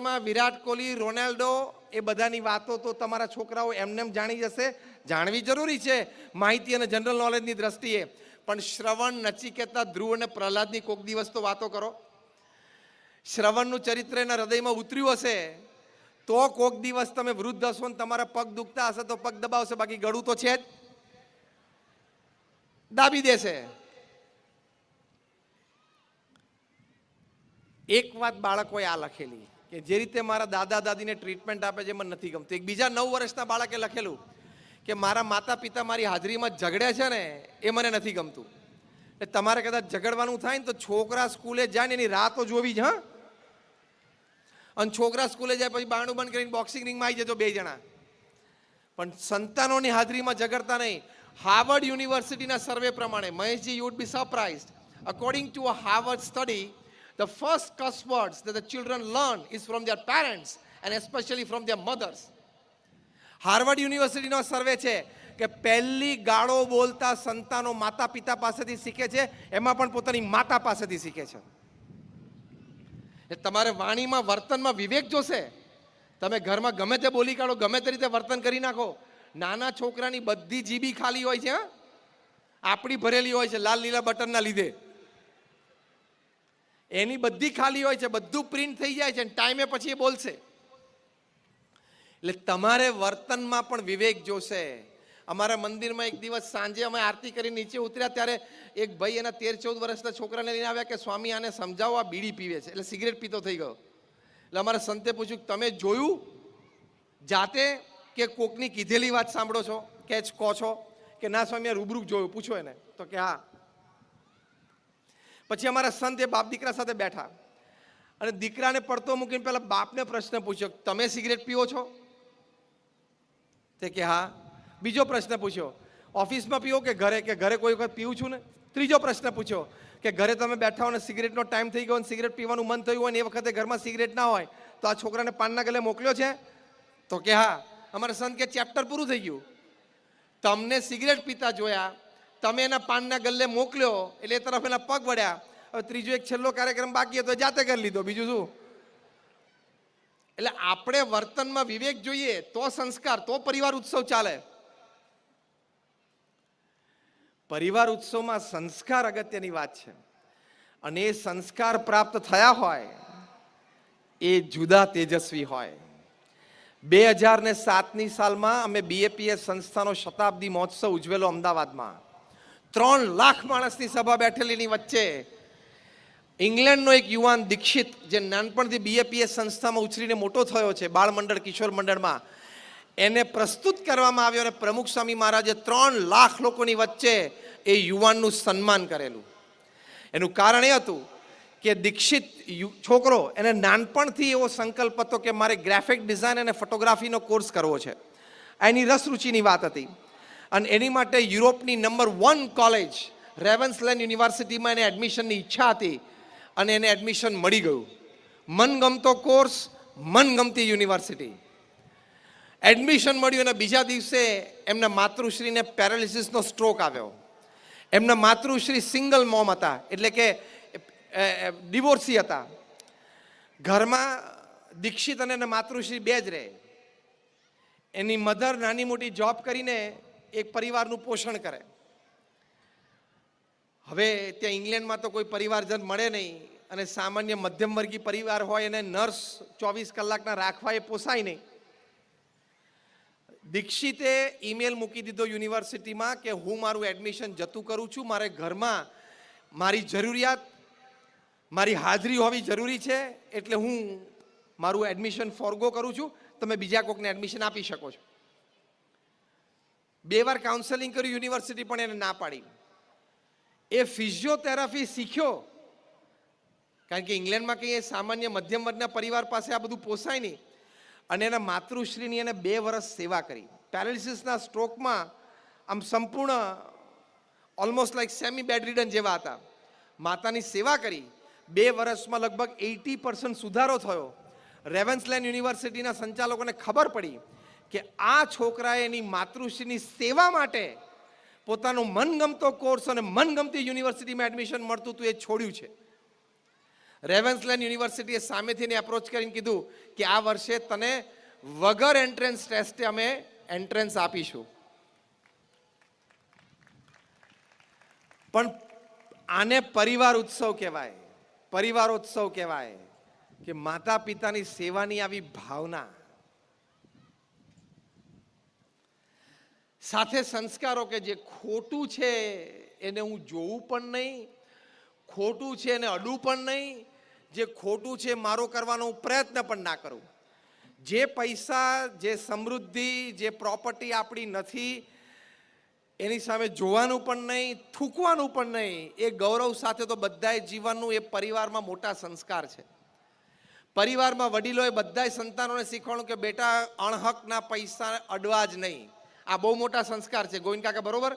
જીવનમાં વિરાટ કોહલી, રોનાલ્ડો એ બધાની વાતો તો તમારા છોકરાઓ એમને જાણી જશે. જાણવી જરૂરી છે માહિતી અને જનરલ નોલેજની દ્રષ્ટિએ, પણ શ્રવણ, નચિકેતા, ધ્રુવ અને પ્રહલાદની કોક દિવસ તો વાતો કરો. શ્રવણનું ચરિત્ર એના હૃદયમાં ઉતર્યું હશે તો કોક દિવસ તમે વૃદ્ધ હશો ને તમારા પગ દુખતા હશે તો પગ દબાવશે, બાકી ગળું તો છે જ, દાબી દેશે. એક વાત બાળકોએ આ લખેલી કે જે રીતે મારા દાદા દાદીને ટ્રીટમેન્ટ આપે છે મને નથી ગમતું. એક બીજા 9 વર્ષના બાળકે લખેલું કે મારા માતા પિતા મારી હાજરીમાં ઝઘડે છે ને એ મને નથી ગમતું. એટલે તમારે કદાચ ઝઘડવાનું થાય ને તો છોકરા સ્કૂલે જાય ને એની રાહ તો જોવી જ. હા, અને છોકરા સ્કૂલે જાય પછી બારણું બંધ કરીને બોક્સિંગ રિંગમાં આવી જજો 2 જણા, પણ સંતાનોની હાજરીમાં ઝઘડતા નહીં. હાર્વર્ડ યુનિવર્સિટીના સર્વે પ્રમાણે, Maheshji, you would B surprised, according to a Harvard study, the first cuss words that the children learn is from their parents and especially from their mothers. Harvard યુનિવર્સિટીનો સર્વે છે કે પહેલી ગાળો બોલતા સંતાનો માતા પિતા પાસેથી શીખે છે, એમાં પણ પોતાની માતા પાસેથી શીખે છે. તમારે વાણીમાં, વર્તનમાં વિવેક જોશે. તમે ઘરમાં ગમે તે બોલી કાઢો, ગમે તે રીતે વર્તન કરી નાખો, નાના છોકરાની બધી જીબી ખાલી હોય છે. આપણી ભરેલી હોય છે લાલ લીલા બટનના લીધે, એની બધી ખાલી હોય છે, બધું પ્રિન્ટ થઈ જાય છે, ટાઈમે પછી એ બોલશે. એટલે તમારે વર્તનમાં પણ વિવેક જોશે. અમારા મંદિરમાં એક દિવસ સાંજે અમે આરતી કરી નીચે ઉતર્યા ત્યારે એક ભાઈ એના 13-14 વર્ષના છોકરાને લઈને આવ્યા કે સ્વામી આને સમજાવો, આ બીડી પીવે છે, એટલે સિગરેટ પીતો થઈ ગયો. એટલે અમારા સંતે પૂછ્યું તમે જોયું જાતે કે કોકની કીધેલી વાત સાંભળો છો કે કહો છો? કે ના સ્વામી રૂબરૂ જોયું. પૂછો એને. તો કે હા. પછી અમારા સંત એ બાપ દીકરા સાથે બેઠા અને દીકરાને પડતો મૂકીને પેલા બાપને પ્રશ્ન પૂછ્યો તમે સિગરેટ પીવો છો? તે કે હા. બીજો પ્રશ્ન પૂછ્યો ઓફિસમાં પીવો કે ઘરે? કે ઘરે કોઈ વખત પીવું છું ને. ત્રીજો પ્રશ્ન પૂછ્યો કે ઘરે તમે બેઠા હો ને સિગરેટનો ટાઈમ થઈ ગયો અને સિગરેટ પીવાનું મન થયું હોય ને એ વખતે ઘરમાં સિગરેટ ના હોય તો આ છોકરાને પાનના ગલે મોકલ્યો છે? તો કે હા. અમારા સંત કે ચેપ્ટર પૂરું થઈ ગયું. તમને સિગરેટ પીતા જોયા, તમે એના પાનના ગલ્લે મોકલ્યો એટલે એ તરફ એના પગ વળ્યા. હવે ત્રીજો એક છેલ્લો કાર્યક્રમ બાકી હતો જાતે કરી લીધો, બીજું શું. એટલે આપણે વર્તનમાં વિવેક જોઈએ તો સંસ્કાર, તો પરિવાર ઉત્સવ ચાલે. પરિવાર ઉત્સવમાં સંસ્કાર અગત્યની વાત છે અને એ સંસ્કાર પ્રાપ્ત થયા હોય એ જુદા તેજસ્વી હોય. 2007ની સાલમાં અમે BAPS સંસ્થાનો શતાબ્દી મહોત્સવ ઉજવેલો અમદાવાદમાં. 3 લાખ માણસની સભા બેઠેલીની વચ્ચે ઇંગ્લેન્ડનો એક યુવાન દીક્ષિત, જે નાનપણથી BAPS સંસ્થામાં ઉછરીને મોટો થયો છે, બાળ મંડળ, કિશોર મંડળમાં, એને પ્રસ્તુત કરવામાં આવ્યો અને પ્રમુખ સ્વામી મહારાજે 3 લાખ લોકોની વચ્ચે એ યુવાનનું સન્માન કરેલું. એનું કારણ એ હતું કે દીક્ષિત છોકરો, એને નાનપણથી એવો સંકલ્પ હતો કે મારે ગ્રાફિક ડિઝાઇન અને ફોટોગ્રાફીનો કોર્સ કરવો છે. એની રસરૂચિની વાત હતી અને એની માટે યુરોપની નંબર 1 કોલેજ રેવન્સલેન્ડ યુનિવર્સિટીમાં એને એડમિશનની ઈચ્છા હતી અને એને એડમિશન મળી ગયું. મનગમતો કોર્સ, મનગમતી યુનિવર્સિટી. એડમિશન મળ્યું અને બીજા દિવસે એમના માતૃશ્રીને પેરાલિસિસનો સ્ટ્રોક આવ્યો. એમના માતૃશ્રી સિંગલ મોમ હતા, એટલે કે ડિવોર્સી હતા. ઘરમાં દીક્ષિત અને એના માતૃશ્રી 2 જ રહે. એની મધર નાની મોટી જોબ કરીને એક પરિવારનું પોષણ કરે. હવે ત્યાં ઇંગ્લેન્ડમાં તો કોઈ પરિવારજન મળે નહીં અને સામાન્ય મધ્યમવર્ગીય પરિવાર હોય એને નર્સ 24 કલાકના રાખવા એ પોસાય નહીં. દીક્ષિતે ઈમેલ મૂકી દીધો યુનિવર્સિટીમાં કે હું મારું એડમિશન જતું કરું છું, મારે ઘરમાં મારી જરૂરિયાત, મારી હાજરી હોવી જરૂરી છે, એટલે હું મારું એડમિશન ફોરગો કરું છું, તમે બીજા કોકને એડમિશન આપી શકો છો. 2 વાર કાઉન્સેલિંગ કર્યું યુનિવર્સિટી, પણ એને ના પાડી. એ ફિઝિયોથેરાપી શીખ્યો, કારણ કે ઇંગ્લેન્ડમાં કંઈ સામાન્ય મધ્યમ વર્ગના પરિવાર પાસે આ બધું પોસાય નહીં. અને એના માતૃશ્રીની એને 2 વર્ષ સેવા કરી. પેરાલિસિસના સ્ટ્રોકમાં આમ સંપૂર્ણ almost like semi bed ridden જેવા હતા. માતાની સેવા કરી. 2 વર્ષમાં લગભગ 80% સુધારો થયો. રેવન્સલેન્ડ યુનિવર્સિટીના સંચાલકોને ખબર પડી કે આ છોકરાએ એની માતૃશ્રીની સેવા માટે પોતાનો મનગમતો કોર્સ અને મનગમતી યુનિવર્સિટીમાં એડમિશન મળતું હતું એ છોડ્યું છે. રેવન્સલેન્ડ યુનિવર્સિટીએ સામેથી એપ્રોચ કરીને કીધું કે આ વર્ષે તને વગર એન્ટ્રન્સ ટેસ્ટે અમે એન્ટ્રન્સ આપીશું. પણ આને પરિવાર ઉત્સવ કહેવાય, પરિવારોત્સવ કહેવાય કે માતા પિતાની સેવાની આવી ભાવના સાથે સંસ્કારો કે જે ખોટું છે એને હું જોવું પણ નહીં, ખોટું છે એને અડું પણ નહીં, જે ખોટું છે મારો કરવાનો હું પ્રયત્ન પણ ના કરું. જે પૈસા, જે સમૃદ્ધિ, જે પ્રોપર્ટી આપણી નથી એની સામે જોવાનું પણ નહીં, થૂકવાનું પણ નહીં. એ ગૌરવ સાથે તો બધાએ જીવનનું એ પરિવારમાં મોટા સંસ્કાર છે. પરિવારમાં વડીલોએ બધાય સંતાનોને શીખવાડ્યું કે બેટા અણહકના પૈસા અડવા જ નહીં. આ બહુ મોટા સંસ્કાર છે ગોવિંદ કાકા, બરોબર?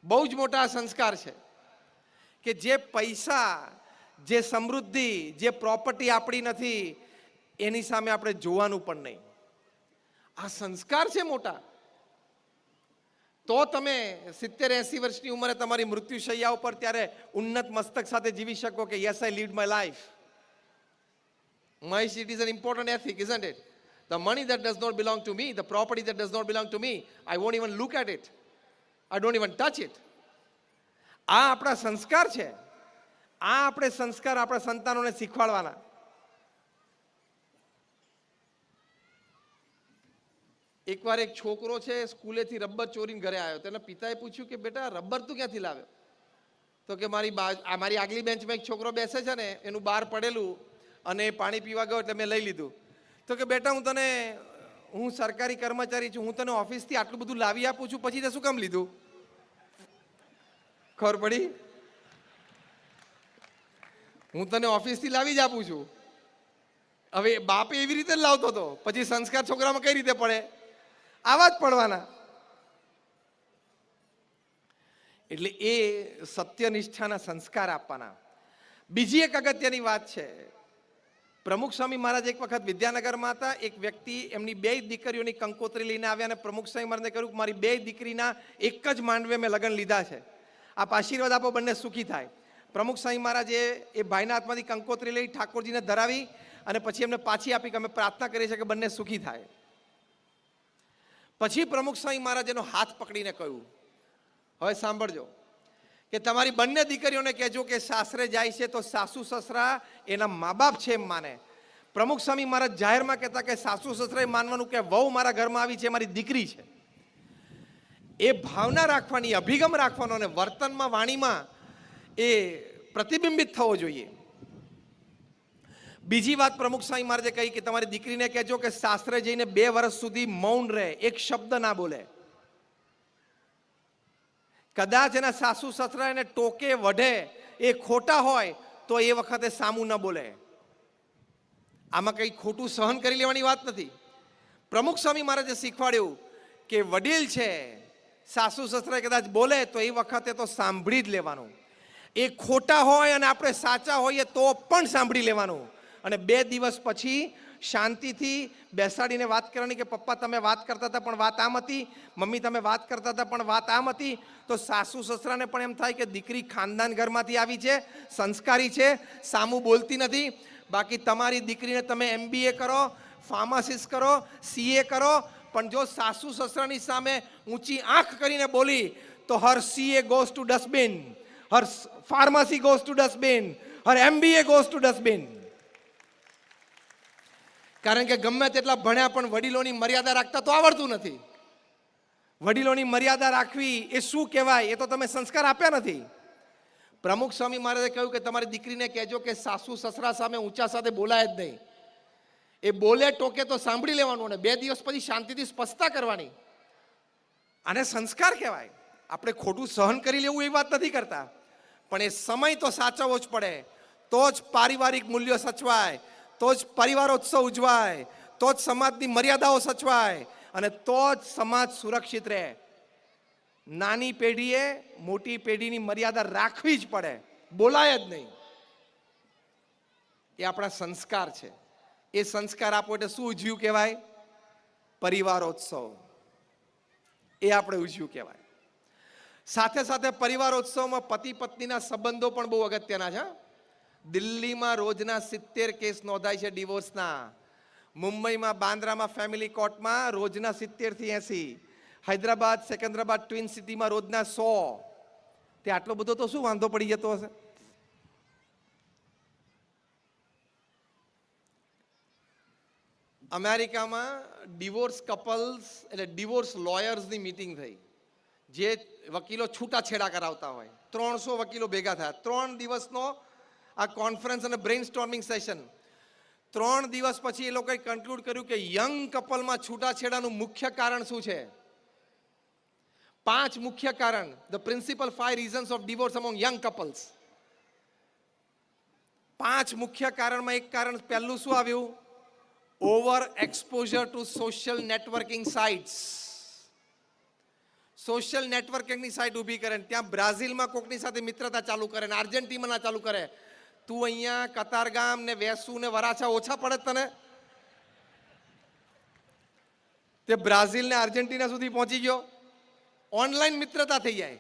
બહુ જ મોટા સંસ્કાર છે કે જે પૈસા, જે સમૃદ્ધિ, જે પ્રોપર્ટી આપણી નથી એની સામે આપણે જોવાનું પણ નહીં. આ સંસ્કાર છે મોટા. તો તમે 70-80 વર્ષની ઉંમરે તમારી મૃત્યુશૈયા ઉપર ત્યારે ઉન્નત મસ્તક સાથે જીવી શકો કે yes I lead my life. Mice, it is an important ethic, isn't it? The money that does not belong to me, the property that does not belong to me, I won't even look at it. I don't even touch it. આ આપણા સંસ્કાર છે. આ આપણે સંસ્કાર આપણા સંતાનોને શીખવાડવાના. એકવાર એક છોકરો છે સ્કૂલેથી રબર ચોરીને ઘરે આવ્યો. તેના પિતાએ પૂછ્યું કે બેટા રબર તું ક્યાંથી લાવ્યો? તો કે મારી આગલી બેન્ચમાં એક છોકરો બેસે છે ને એનું બહાર પડેલું અને પાણી પીવા ગયો એટલે મેં લઈ લીધું. તો કે બેટા હું સરકારી કર્મચારી છું, હું તને ઓફિસથી આટલું બધું લાવી આપું છું, પછી તે શું કામ લીધું? ખબર પડી? હું તને ઓફિસથી લાવી જ આપું છું. હવે બાપે એવી રીતે જ લાવતો હતો, પછી સંસ્કાર છોકરામાં કઈ રીતે પડે? આવા જ પડવાના. એટલે એ સત્યનિષ્ઠાના સંસ્કાર આપવાના. બીજી એક અગત્યની વાત છે. પ્રમુખ સ્વામી મહારાજ એક વખત વિદ્યાનગરમાં હતા. એક વ્યક્તિ એમની 2 દીકરીઓની કંકોત્રી લઈને આવ્યા અને પ્રમુખ સ્વામી મહારાજને કહ્યું કે મારી 2 દીકરીના એક જ માંડવે મેં લગ્ન લીધા છે, આપ આશીર્વાદ આપો બંને સુખી થાય. પ્રમુખ સ્વામી મહારાજે એ ભાઈના હાથમાંથી કંકોત્રી લઈ ઠાકોરજીને ધરાવી અને પછી એમને પાછી આપી કે અમે પ્રાર્થના કરીએ છીએ કે બંને સુખી થાય. પછી પ્રમુખ સ્વામી મહારાજ એનો હાથ પકડીને કહ્યું, હવે સાંભળજો કે તમારી બંને દીકરીઓને કહેજો કે સાસરે જાય છે તો સાસુ સસરા એના મા બાપ છે એમ માને. પ્રમુખ સ્વામી મહારાજ જાહેરમાં કહેતા કે સાસુ સસરાએ માનવાનું કે વહુ મારા ઘરમાં આવી છે, મારી દીકરી છે. એ ભાવના રાખવાની, અભિગમ રાખવાનો અને વર્તનમાં, વાણીમાં એ પ્રતિબિંબિત થવો જોઈએ. બીજી વાત પ્રમુખ સ્વામી મહારાજે કહી કે તમારી દીકરીને કહેજો કે સાસરે જઈને 2 વર્ષ સુધી મૌન રહે, એક શબ્દ ના બોલે. કદાચ એના સાસુ સસરા એને ટોકે, વઢે, એ ખોટા હોય તો એ વખતે સામું ન બોલે. આમાં કંઈ ખોટું સહન કરી લેવાની વાત નથી. પ્રમુખ સ્વામી મહારાજે શીખવાડ્યું કે વડીલ છે, સાસુ સસરા કદાચ બોલે તો એ વખતે તો સાંભળી જ લેવાનું. એ ખોટા હોય અને આપણે સાચા હોઈએ તો પણ સાંભળી લેવાનું. અને 2 દિવસ પછી શાંતિથી બેસાડીને વાત કરવાની કે પપ્પા તમે વાત કરતા હતા પણ વાત આમ હતી, મમ્મી તમે વાત કરતા હતા પણ વાત આમ હતી. તો સાસુ સસરાને પણ એમ થાય કે દીકરી ખાનદાન ઘરમાંથી આવી છે, સંસ્કારી છે, સામું બોલતી નથી. બાકી તમારી દીકરીને તમે MBA કરો, ફાર્માસિસ્ટ કરો, CA કરો, પણ જો સાસુ સસરાની સામે ઊંચી આંખ કરીને બોલી તો હર CA goes to dustbin, Har pharmacy goes to dustbin, Har MBA goes to dustbin. કારણ કે ગમે તેટલા ભણ્યા પણ વડીલોની મર્યાદા રાખતા તો આવડતું નથી. વડીલોની મર્યાદા રાખવી એ શું કહેવાય? એ તો તમે સંસ્કાર આપ્યા નથી. પ્રમુખ સ્વામી મહારાજે કહ્યું કે તમારી દીકરીને કહેજો કે સાસુ સસરા સામે ઊંચા સાથે બોલાય જ નહીં. એ બોલે ટોકે તો સાંભળી લેવાનું અને 2 દિવસ પછી શાંતિથી સ્પષ્ટતા કરવાની. આને સંસ્કાર કહેવાય. આપણે ખોટું સહન કરી લેવું એ વાત નથી કરતા, પણ એ સમય તો સાચવવો જ પડે. તો જ પારિવારિક મૂલ્યો સચવાય, તો જ પરિવારોત્સવ ઉજવાય, તો જ સમાજની મર્યાદાઓ સચવાય અને તો જ સમાજ સુરક્ષિત રહે. નાની પેઢીએ મોટી પેઢીની મર્યાદા રાખવી જ પડે, બોલાય જ નહીં. એ આપણા સંસ્કાર છે. એ સંસ્કાર આપો એટલે શું ઉજવ્યું કહેવાય? પરિવારોત્સવ. એ આપણે ઉજવ્યું કહેવાય. સાથે સાથે પરિવારોત્સવમાં પતિ પત્નીના સંબંધો પણ બહુ અગત્યના છે. દિલ્હીમાં રોજના 70 કેસ નોંધાય છે ડિવોર્સના. મુંબઈમાં બાંદ્રામાં ફેમિલી કોર્ટમાં રોજના 70 થી 80. હૈદરાબાદ સેકન્દરાબાદ ટ્વિન સિટીમાં રોજના 100. તે આટલો બધો તો શું વાંધો પડી જતો હશે? અમેરિકામાં ડિવોર્સ કપલ્સ એટલે ડિવોર્સ લોયર્સની મીટિંગ થઈ, જે વકીલો છૂટાછેડા કરાવતા હોય. 300 વકીલો ભેગા થયા. 3 દિવસનો આ કોન્ફરન્સ અને બ્રેઇન સ્ટોર્મિંગ સેશન. 3 દિવસ પછી એ લોકોએ કન્ક્લુડ કર્યું કે યંગ કપલમાં છૂટાછેડાનું મુખ્ય કારણ શું છે? 5 મુખ્ય કારણ. The principal 5 reasons of divorce among young couples. 5 મુખ્ય કારણમાં એક કારણ પહેલું શું આવ્યું? Over exposure to social networking sites. Social નેટવર્કિંગની સાઇટ ઊભી કરે, ત્યાં બ્રાઝિલમાં કોકની સાથે મિત્રતા ચાલુ કરે ને આર્જેન્ટિનામાં ચાલુ કરે. તું અહીંયા કતારગામ ને વેસુ ને વરાછા ઓછા પડે તને? તે બ્રાઝિલ ને આર્જેન્ટિના સુધી પહોંચી ગયો. ઓનલાઈન મિત્રતા થઈ જાય,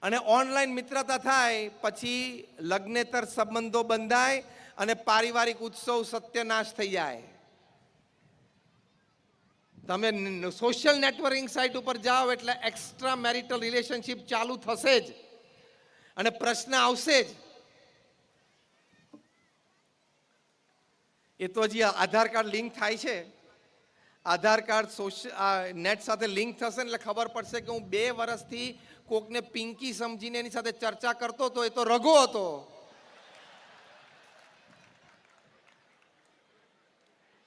અને ઓનલાઈન મિત્રતા થાય પછી લગ્નેતર સંબંધો બંધાય અને પારિવારિક ઉત્સવ સત્યનાશ થઈ જાય. તમે સોશિયલ નેટવર્કિંગ સાઇટ ઉપર જાઓ એટલે એક્સ્ટ્રા મેરિટલ રિલેશનશિપ ચાલુ થશે જ, અને પ્રશ્ન આવશે જ. એ તો હજી આધાર કાર્ડ લિંક થાય છે. આધાર કાર્ડ નેટ સાથે લિંક થશે ને એટલે ખબર પડશે કે હું 2 વર્ષથી કોકને પિંકી સમજીને એની સાથે ચર્ચા કરતો હતો, એ તો રઘો હતો.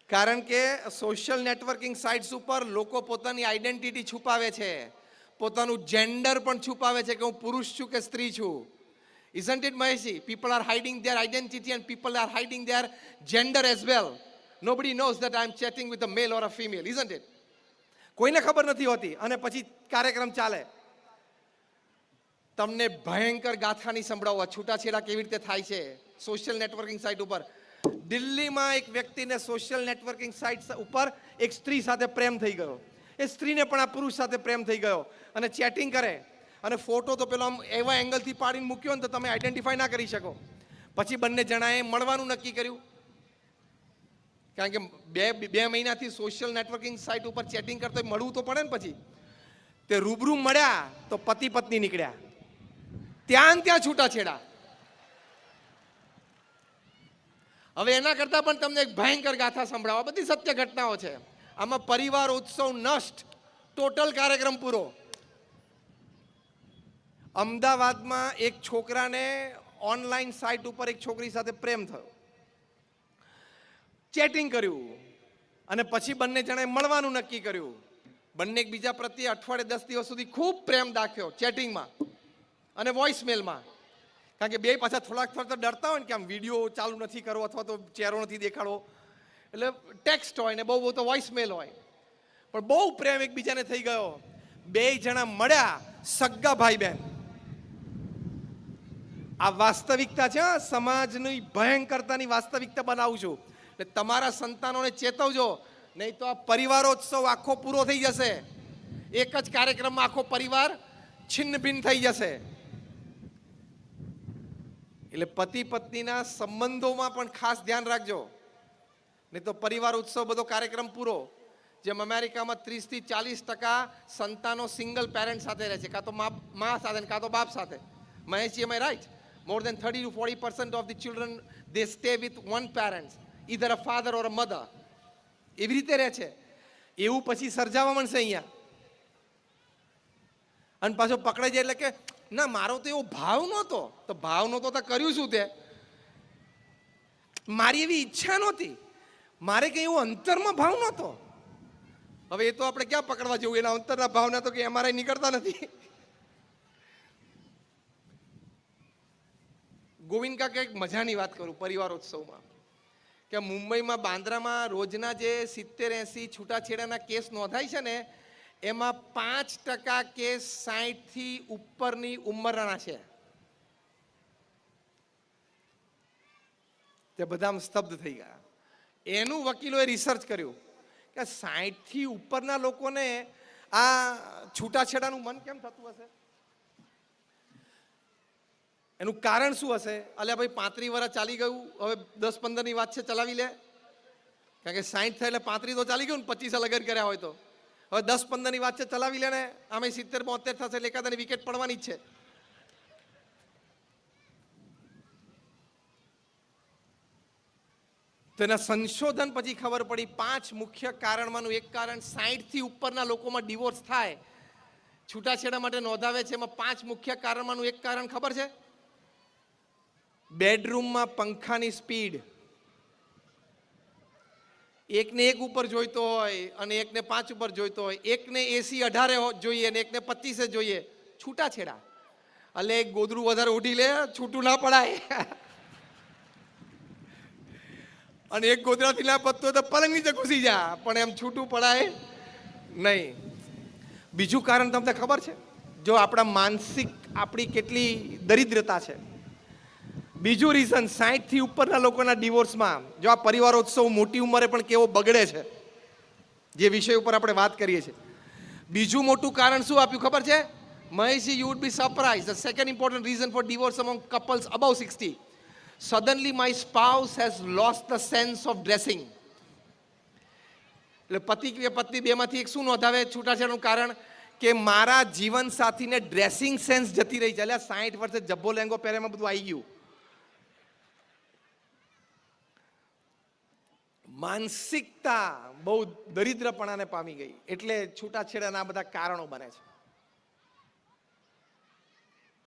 કારણ કે સોશિયલ નેટવર્કિંગ સાઇટ્સ ઉપર લોકો પોતાની આઈડેન્ટિટી છુપાવે છે, પોતાનું જેન્ડર પણ છુપાવે છે કે હું પુરુષ છું કે સ્ત્રી છું. Isn't it, Maheshi? People are hiding their identity and people are hiding their gender as well. Nobody knows that I'm chatting with a male or a female, isn't it? કોઈને ખબર નથી હોતી. અને પછી કાર્યક્રમ ચાલે. તમને ભયંકર ગાથાની સંભળાવવા છૂટાછેડા કેવી રીતે થાય છે સોશિયલ નેટવર્કિંગ સાઇટ ઉપર. દિલ્હીમાં એક વ્યક્તિને સોશિયલ નેટવર્કિંગ સાઇટ ઉપર એક સ્ત્રી સાથે પ્રેમ થઈ ગયો. એ સ્ત્રીને પણ આ પુરુષ સાથે પ્રેમ થઈ ગયો અને ચેટિંગ કરે, અને ફોટો તો પેલો આમ એવા એંગલથી પાડીને મૂક્યો ને તો તમે આઈડેન્ટિફાય ના કરી શકો. પછી બંને જણાએ મળવાનું નક્કી કર્યું, કારણ કે બે મહિનાથી સોશિયલ નેટવર્કિંગ સાઇટ ઉપર ચેટિંગ કરતો મળવું તો પડે ને. પછી તે રૂબરૂ મળ્યા તો પતિ પત્ની નીકળ્યા. ત્યાં છૂટાછેડા. હવે એના કરતા પણ તમને એક ભયંકર ગાથા સંભળાવો. બધી સત્ય ઘટનાઓ છે. આમાં પરિવાર ઉત્સવ નષ્ટ, ટોટલ કાર્યક્રમ પૂરો. અમદાવાદમાં એક છોકરાને ઓનલાઈન સાઇટ ઉપર એક છોકરી સાથે પ્રેમ થયો, ચેટિંગ કર્યું, અને પછી બંને જણાએ મળવાનું નક્કી કર્યું. બંને એકબીજા પ્રત્યે અઠવાડિયે 10 દિવસ સુધી ખૂબ પ્રેમ દાખ્યો ચેટિંગમાં અને વોઇસમેલમાં. કારણ કે બે પાછા થોડાક ડરતા હોય ને કે આમ વિડીયો ચાલુ નથી કરવો અથવા તો ચહેરો નથી દેખાડવો, એટલે ટેક્સ્ટ હોય ને બહુ તો વોઇસમેલ હોય. પણ બહુ પ્રેમ એકબીજાને થઈ ગયો. 2 જણા મળ્યા, સગા ભાઈ બહેન. આ વાસ્તવિકતા છે. સમાજની ભયંકરતાની વાસ્તવિકતા બનાવું છું. એટલે તમારા સંતાનોને ચેતવજો, નહીં તો આ પરિવારોત્સવ આખો પૂરો થઈ જશે. એક જ કાર્યક્રમમાં આખો પરિવાર છિન્ન ભિન્ન થઈ જશે. એટલે પતિ પત્નીના સંબંધોમાં પણ ખાસ ધ્યાન રાખજો, નહીં તો પરિવાર ઉત્સવ બધો કાર્યક્રમ પૂરો. જેમ અમેરિકામાં 30 થી 40% સંતાનો સિંગલ પેરેન્ટ સાથે રહે છે, કાં તો મા સાથે કાં તો બાપ સાથે. Maheshji, am I right? More than 30 to 40% of the children they stay with one parent, either a father or a mother. એવી રીતે રહે છે. એવું પછી સર્જાવા મળશે અહીંયા. અને પાછો પકડાઈ જાય એટલે કે ના, મારો તો એવો ભાવ નહોતો. તો ભાવ નહોતો તો કર્યું શું? તે મારી એવી ઈચ્છા નહોતી, મારે કઈ એવો અંતરમાં ભાવ નહોતો. હવે એ તો આપણે ક્યાં પકડવા જવું? એના અંતરના ભાવના તો કે અમારા નીકળતા નથી. ગોવિંદ કાકા એક મજાની વાત કરું પરિવારોત્સવમાં, કે મુંબઈમાં બાંદ્રામાં રોજના જે 70-80 છૂટાછેડાના કેસ નોંધાય છે ને, એમાં 5% કેસ 60 થી ઉપરની ઉંમરના છે. તે બધા સ્તબ્ધ થઈ ગયા. એનું વકીલોએ રિસર્ચ કર્યું કે 60 થી ઉપરના લોકોને આ છૂટાછેડાનું મન કેમ થતું હશે? એનું કારણ શું હશે? અલ્યા ભાઈ 35 વર્ષ ચાલી ગયું, હવે 10-15ની વાત છે, ચલાવી લે. કારણ કે 60 થાય એટલે 35 તો ચાલી ગયું ને, 25 લગ્ન કર્યા હોય તો. હવે 10-15ની વાત છે, ચલાવી લે ને. આમે 70-72 થશે એટલે એકાદાની વિકેટ પડવાની જ છે. તો એના સંશોધન પછી ખબર પડી 5 મુખ્ય કારણમાંનું એક કારણ 60 થી ઉપરના લોકોમાં ડિવોર્સ થાય, છૂટાછેડા માટે નોંધાવે છે. એમાં 5 મુખ્ય કારણમાંનું એક કારણ ખબર છે? બેડરૂમમાં પંખાની સ્પીડ. એકને 1 ઉપર જોઈતો હોય અને એકને 5 ઉપર જોઈતો હોય, એકને એસી 18 જોઈએ અને એકને 25 જોઈએ, છૂટાછેડા. એટલે એક ગોદડું વધારે ઉઠી લે, છૂટું ના પડાય. અને એક ગોદડાથી ના પતતો તો પલંગ નીચે ઘૂસી જા, પણ એમ છૂટું પડાય નહીં. બીજું કારણ તમને ખબર છે? જો આપણા માનસિક આપણી કેટલી દરિદ્રતા છે. બીજું રીઝન 60 થી ઉપરના લોકોના ડિવોર્સમાં, જો આ પરિવારોત્સવ મોટી ઉંમરે પણ કેવો બગડે છે, જે વિષય ઉપર આપણે વાત કરીએ છીએ. બીજું મોટું કારણ શું આપ્યું ખબર છે? Maheshji, you would be surprise. The second important reason for divorce among couples above 60. Suddenly my spouse has lost the sense of dressing. એટલે પતિ કે પત્ની બેમાંથી એક શું નોંધાવે છૂટાછેડાનું કારણ? કે મારા જીવન સાથીને ડ્રેસિંગ સેન્સ જતી રહી છે. એટલે 60 વર્ષે જબ્બો લેંગો પહેરેમાં બધું આવી ગયું. માનસિકતા બહુ દરિદ્રપણાને પામી ગઈ, એટલે છૂટાછેડાના બધા કારણો બને છે.